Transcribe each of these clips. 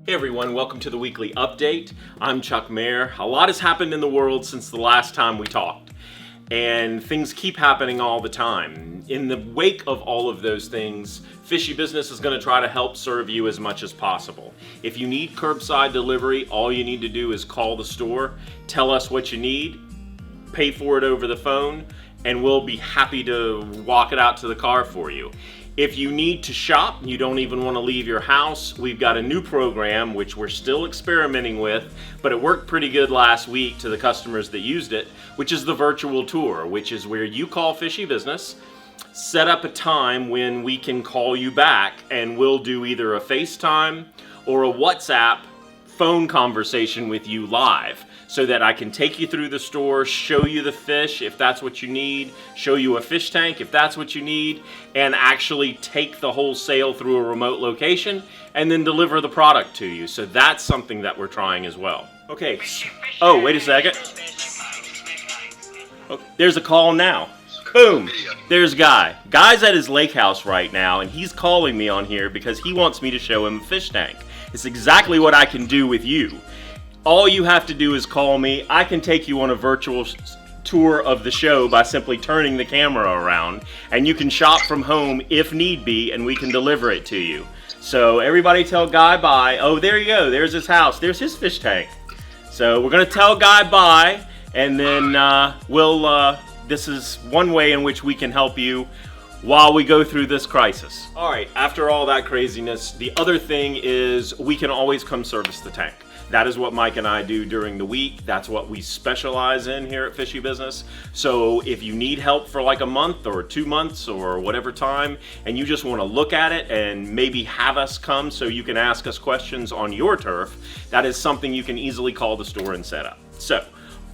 Hey everyone, welcome to the weekly update. I'm Chuck Mayer. A lot has happened in the world since the last time we talked, and things keep happening all the time. In the wake of all of those things, Fishy Business is going to try to help serve you as much as possible. If you need curbside delivery, all you need to do is call the store, tell us what you need, pay for it over the phone, and we'll be happy to walk it out to the car for you. If you need to shop, you don't even want to leave your house, we've got a new program which we're still experimenting with, but it worked pretty good last week to the customers that used it, which is the virtual tour, which is where you call Fishy Business, set up a time when we can call you back, and we'll do either a FaceTime or a WhatsApp phone conversation with you live, so that I can take you through the store, show you the fish if that's what you need, show you a fish tank if that's what you need, and actually take the whole sale through a remote location and then deliver the product to you. So that's something that we're trying as well. Okay, oh, wait a second. Oh, there's a call now. Boom, there's Guy. Guy's at his lake house right now, and he's calling me on here because he wants me to show him a fish tank. It's exactly what I can do with you. All you have to do is call me. I can take you on a virtual tour of the show by simply turning the camera around, and you can shop from home if need be, and we can deliver it to you. So everybody tell Guy bye. Oh, there you go. There's his house. There's his fish tank. So we're going to tell Guy bye, and then this is one way in which we can help you while we go through this crisis. All right, after all that craziness, the other thing is we can always come service the tank. That is what Mike and I do during the week. That's what we specialize in here at Fishy Business. So if you need help for like a month or 2 months or whatever time, and you just want to look at it and maybe have us come so you can ask us questions on your turf, that is something you can easily call the store and set up. So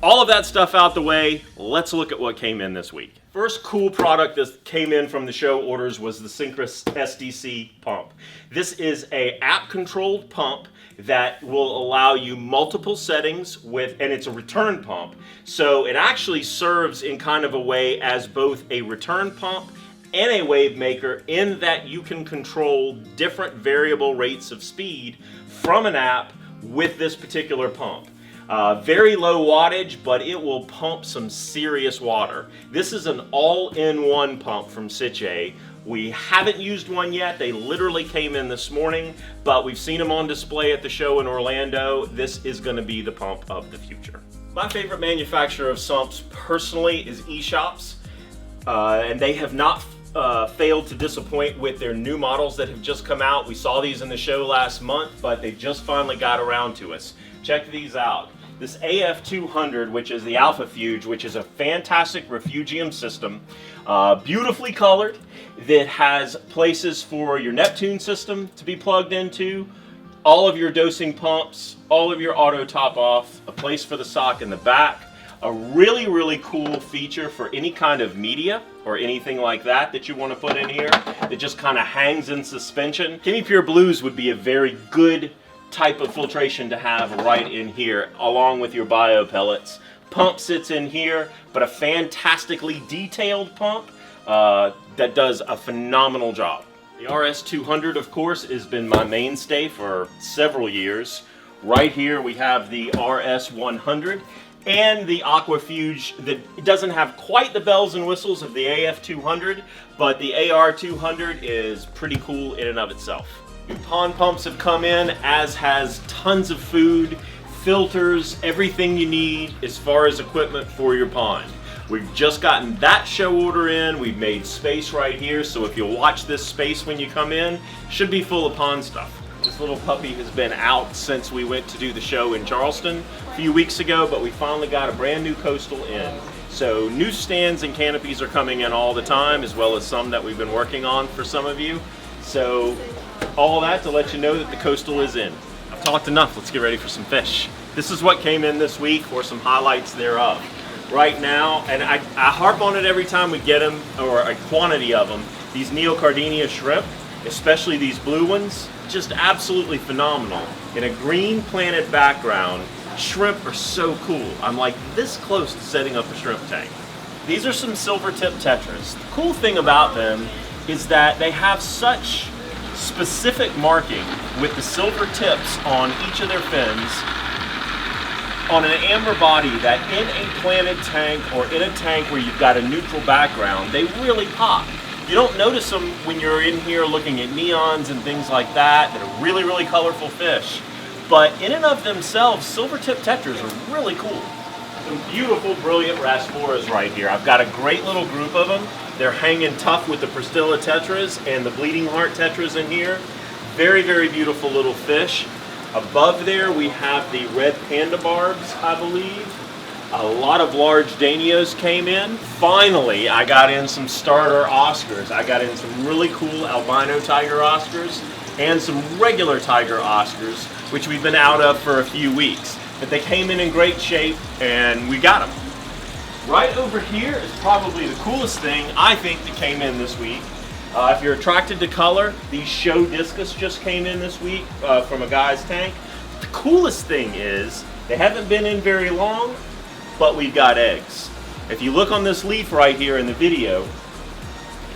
all of that stuff out the way, let's look at what came in this week. First cool product that came in from the show orders was the Synchronous SDC pump. This is an app-controlled pump that will allow you multiple settings and it's a return pump. So it actually serves in kind of a way as both a return pump and a wave maker, in that you can control different variable rates of speed from an app with this particular pump. Very low wattage, but it will pump some serious water. This is an all-in-one pump from Sitch. We haven't used one yet. They literally came in this morning, but we've seen them on display at the show in Orlando. This is going to be the pump of the future. My favorite manufacturer of sumps personally is eShops, and they have not failed to disappoint with their new models that have just come out. We saw these in the show last month, but they just finally got around to us. Check these out. This AF200, which is the Alpha Fuge, which is a fantastic refugium system, beautifully colored, that has places for your Neptune system to be plugged into, all of your dosing pumps, all of your auto top off, a place for the sock in the back, a really, really cool feature for any kind of media or anything like that you want to put in here that just kind of hangs in suspension. Chemi Pure Blues would be a very good type of filtration to have right in here, along with your bio pellets. Pump sits in here, but a fantastically detailed pump that does a phenomenal job. The RS200, of course, has been my mainstay for several years. Right here we have the RS100 and the Aquafuge that doesn't have quite the bells and whistles of the AF200, but the AR200 is pretty cool in and of itself. Pond pumps have come in, as has tons of food, filters, everything you need as far as equipment for your pond. We've just gotten that show order in. We've made space right here, so if you'll watch this space when you come in, should be full of pond stuff. This little puppy has been out since we went to do the show in Charleston a few weeks ago, but we finally got a brand new coastal in. So new stands and canopies are coming in all the time, as well as some that we've been working on for some of you. So all that to let you know that the coastal is in. I've talked enough, let's get ready for some fish. This is what came in this week, or some highlights thereof. Right now, and I harp on it every time we get them, or a quantity of them, these Neocardinia shrimp, especially these blue ones, just absolutely phenomenal. In a green planted background, shrimp are so cool. I'm like this close to setting up a shrimp tank. These are some silver tip tetras. The cool thing about them is that they have such specific marking with the silver tips on each of their fins on an amber body that in a planted tank or in a tank where you've got a neutral background, they really pop. You don't notice them when you're in here looking at neons and things like that are really, really colorful fish. But in and of themselves, silver tip tetras are really cool. Some beautiful, brilliant Rasboras right here. I've got a great little group of them. They're hanging tough with the Pristilla tetras and the bleeding heart tetras in here. Very, very beautiful little fish. Above there we have the red panda barbs, I believe. A lot of large Danios came in. Finally, I got in some starter Oscars. I got in some really cool albino tiger Oscars and some regular tiger Oscars, which we've been out of for a few weeks. But they came in great shape and we got them. Right over here is probably the coolest thing I think that came in this week. If you're attracted to color, these show Discus just came in this week from a guy's tank. The coolest thing is, they haven't been in very long, but we've got eggs. If you look on this leaf right here in the video,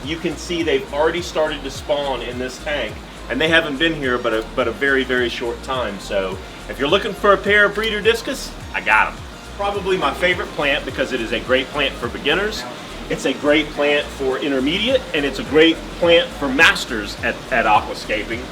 you can see they've already started to spawn in this tank, and they haven't been here but a very, very short time. So if you're looking for a pair of breeder Discus, I got them. Probably my favorite plant because it is a great plant for beginners. It's a great plant for intermediate, and it's a great plant for masters at aquascaping,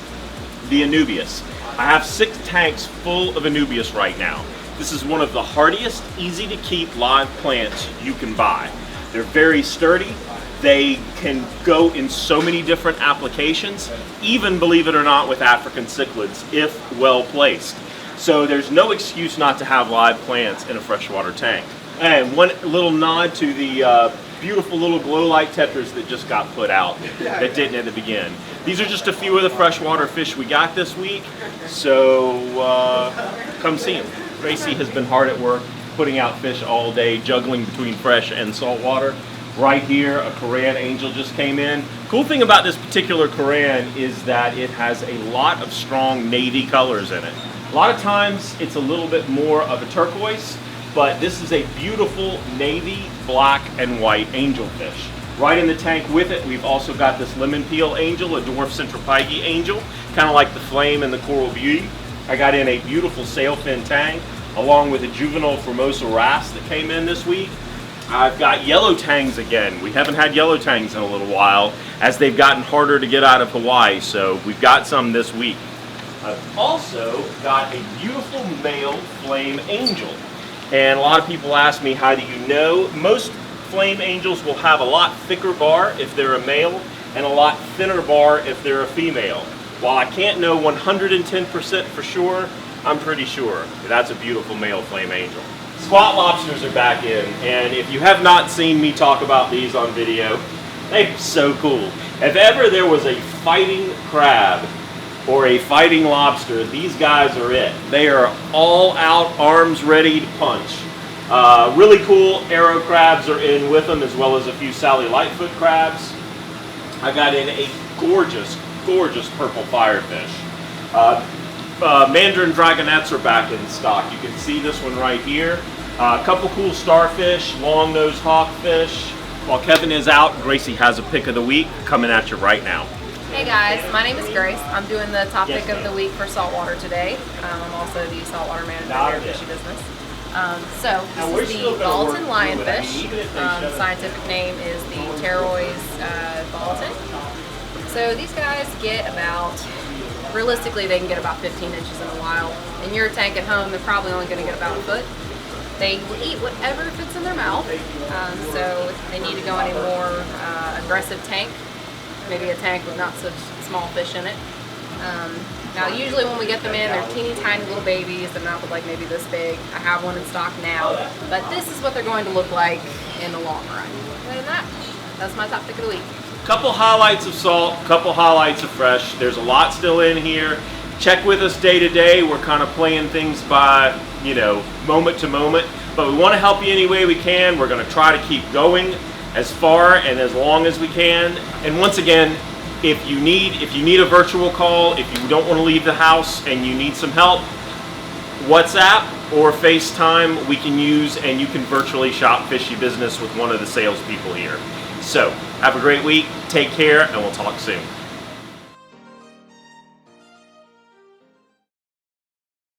the Anubias. I have 6 tanks full of Anubias right now. This is one of the hardiest, easy to keep live plants you can buy. They're very sturdy. They can go in so many different applications, even, believe it or not, with African cichlids, if well placed. So there's no excuse not to have live plants in a freshwater tank. And one little nod to the beautiful little glow light tetras that just got put out that didn't at the beginning. These are just a few of the freshwater fish we got this week, so come see them. Gracie has been hard at work putting out fish all day, juggling between fresh and saltwater. Right here, a Korean angel just came in. Cool thing about this particular Korean is that it has a lot of strong navy colors in it. A lot of times it's a little bit more of a turquoise, but this is a beautiful navy, black, and white angelfish. Right in the tank with it, we've also got this lemon peel angel, a dwarf centropyge angel, kind of like the flame and the coral beauty. I got in a beautiful sailfin tang, along with a juvenile Formosa wrasse that came in this week. I've got yellow tangs again. We haven't had yellow tangs in a little while, as they've gotten harder to get out of Hawaii, so we've got some this week. I've also got a beautiful male flame angel. And a lot of people ask me, how do you know? Most flame angels will have a lot thicker bar if they're a male and a lot thinner bar if they're a female. While I can't know 110% for sure, I'm pretty sure that's a beautiful male flame angel. Squat lobsters are back in, and if you have not seen me talk about these on video, they're so cool. If ever there was a fighting crab or a fighting lobster, these guys are it. They are all out, arms ready to punch. Really cool arrow crabs are in with them, as well as a few Sally Lightfoot crabs. I got in a gorgeous, gorgeous purple firefish. Mandarin dragonettes are back in stock. You can see this one right here. A couple cool starfish, long-nosed hawkfish. While Kevin is out, Gracie has a pick of the week coming at you right now. Hey guys, my name is Grace. I'm doing the top pick of the week for Saltwater today. I'm also the saltwater manager here at Fishy Business. This is the Balaton lionfish. Scientific name is the pterois balaton. So these guys get about, realistically they can get about 15 inches in a while. In your tank at home, they're probably only going to get about a foot. They will eat whatever fits in their mouth, so if they need to go in a more aggressive tank, maybe a tank with not such small fish in it. Now usually when we get them in, they're teeny tiny little babies. Their mouth is like maybe this big. I have one in stock now, but this is what they're going to look like in the long run. Other than that, that's my top pick of the week. Couple highlights of salt, couple highlights of fresh. There's a lot still in here. Check with us day to day. We're kind of playing things by, moment to moment, but we want to help you any way we can. We're going to try to keep going as far and as long as we can. And once again, if you need a virtual call, if you don't want to leave the house and you need some help, WhatsApp or FaceTime we can use, and you can virtually shop Fishy Business with one of the salespeople here. So have a great week, take care, and we'll talk soon.